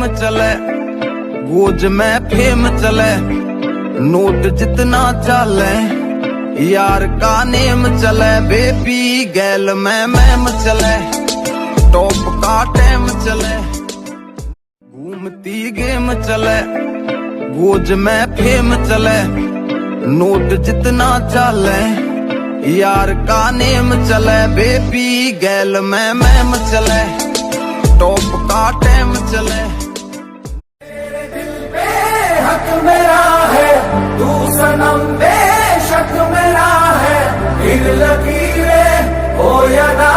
Game चले, goes में fame चले, नोट जितना चले, यार का नेम चले, बेबी गैल में मैम चले, टॉप का टाइम चले, घूमती गेम चले, गोज में फेम चले, नोट जितना चले, यार का नेम चले, बेबी गैल में मैम चले, टॉप का टाइम चले। तेरे दिल पे हक मेरा है, तू सनम बेशक मेरा है, फिर लकीरें हो या ना